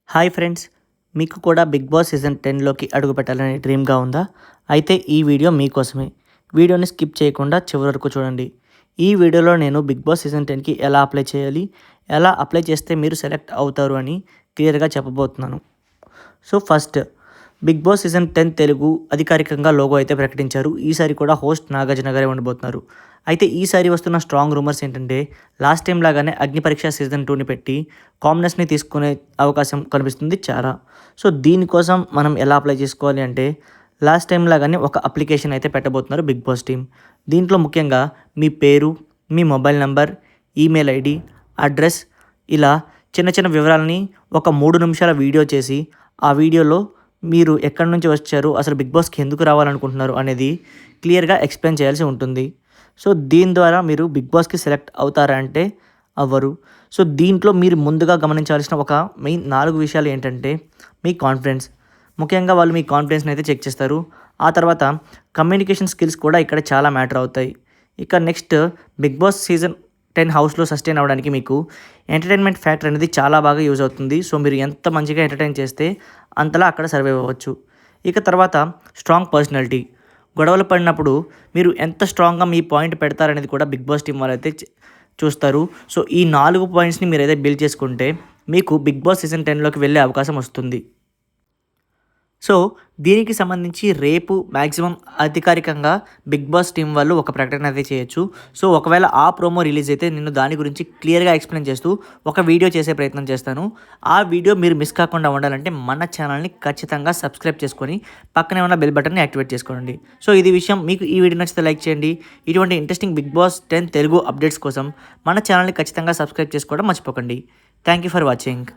Hi friends, మీకు కూడా big Boss season 10లోకి అడుగుపెట్టాలనే డ్రీమ్గా ఉందా? అయితే ఈ వీడియో మీకోసమే. వీడియోని స్కిప్ చేయకుండా చివరి వరకు చూడండి. ఈ వీడియోలో నేను బిగ్ బాస్ సీజన్ 10కి ఎలా అప్లై చేయాలి, ఎలా అప్లై చేస్తే మీరు సెలెక్ట్ అవుతారు అని క్లియర్గా చెప్పబోతున్నాను. So first, Bigg Boss season 10 Telugu అధికారికంగా లోగో అయితే ప్రకటించారు. ఈసారి కూడా హోస్ట్ నాగార్జున గారే ఉండబోతున్నారు. అయితే ఈసారి వస్తున్న స్ట్రాంగ్ రూమర్స్ ఏంటంటే, లాస్ట్ టైం లాగానే అగ్ని పరీక్ష సీజన్ 2ని పెట్టి కామనర్స్ని తీసుకునే అవకాశం కనిపిస్తుంది చాలా. సో దీనికోసం మనం ఎలా అప్లై చేసుకోవాలి అంటే, లాస్ట్ టైం లాగానే ఒక అప్లికేషన్ అయితే పెట్టబోతున్నారు బిగ్ బాస్ టీమ్. దీంట్లో ముఖ్యంగా మీ పేరు, మీ mobile number, email ID, address, ఇలా చిన్న చిన్న వివరాలని ఒక 3 నిమిషాల వీడియో చేసి, ఆ వీడియోలో మీరు ఎక్కడి నుంచి వచ్చారు, అసలు బిగ్ బాస్కి ఎందుకు రావాలనుకుంటున్నారు అనేది క్లియర్గా ఎక్స్ప్లెయిన్ చేయాల్సి ఉంటుంది. సో దీని ద్వారా మీరు బిగ్ బాస్కి సెలెక్ట్ అవుతారా అంటే అవ్వరు. సో దీంట్లో మీరు ముందుగా గమనించాల్సిన ఒక మెయిన్ 4 విషయాలు ఏంటంటే, మీ కాన్ఫిడెన్స్. ముఖ్యంగా వాళ్ళు మీ కాన్ఫిడెన్స్ని అయితే చెక్ చేస్తారు. ఆ తర్వాత కమ్యూనికేషన్ స్కిల్స్ కూడా ఇక్కడ చాలా మ్యాటర్ అవుతాయి. ఇక నెక్స్ట్, బిగ్ బాస్ సీజన్ 10 హౌస్లో సస్టైన్ అవ్వడానికి మీకు ఎంటర్టైన్మెంట్ ఫ్యాక్టర్ అనేది చాలా బాగా యూజ్ అవుతుంది. సో మీరు ఎంత మంచిగా ఎంటర్టైన్ చేస్తే అంతలా అక్కడ సర్వైవ్ అవ్వచ్చు. ఇక తర్వాత స్ట్రాంగ్ పర్సనాలిటీ. గొడవలు పడినప్పుడు మీరు ఎంత స్ట్రాంగ్గా మీ పాయింట్ పెడతారనేది కూడా బిగ్ బాస్ టీం వాళ్ళైతే చూస్తారు. సో ఈ 4 పాయింట్స్ని మీరు అయితే బిల్డ్ చేసుకుంటే మీకు బిగ్ బాస్ సీజన్ 10లోకి వెళ్ళే అవకాశం వస్తుంది. సో దీనికి సంబంధించి రేపు మ్యాక్సిమం అధికారికంగా బిగ్ బాస్ టీం వాళ్ళు ఒక ప్రకటన అయితే చేయొచ్చు. సో ఒకవేళ ఆ ప్రోమో రిలీజ్ అయితే నేను దాని గురించి క్లియర్గా ఎక్స్ప్లెయిన్ చేస్తూ ఒక వీడియో చేసే ప్రయత్నం చేస్తాను. ఆ వీడియో మీరు మిస్ కాకుండా ఉండాలంటే మన ఛానల్ని ఖచ్చితంగా సబ్స్క్రైబ్ చేసుకొని పక్కనే ఉన్న బెల్ బటన్ని యాక్టివేట్ చేసుకోండి. సో ఇది విషయం. మీకు ఈ వీడియో నచ్చితే లైక్ చేయండి. ఇటువంటి interesting Bigg Boss 10 Telugu updates కోసం మన ఛానల్ని ఖచ్చితంగా సబ్స్క్రైబ్ చేసుకోవడం మర్చిపోకండి. Thank you for watching.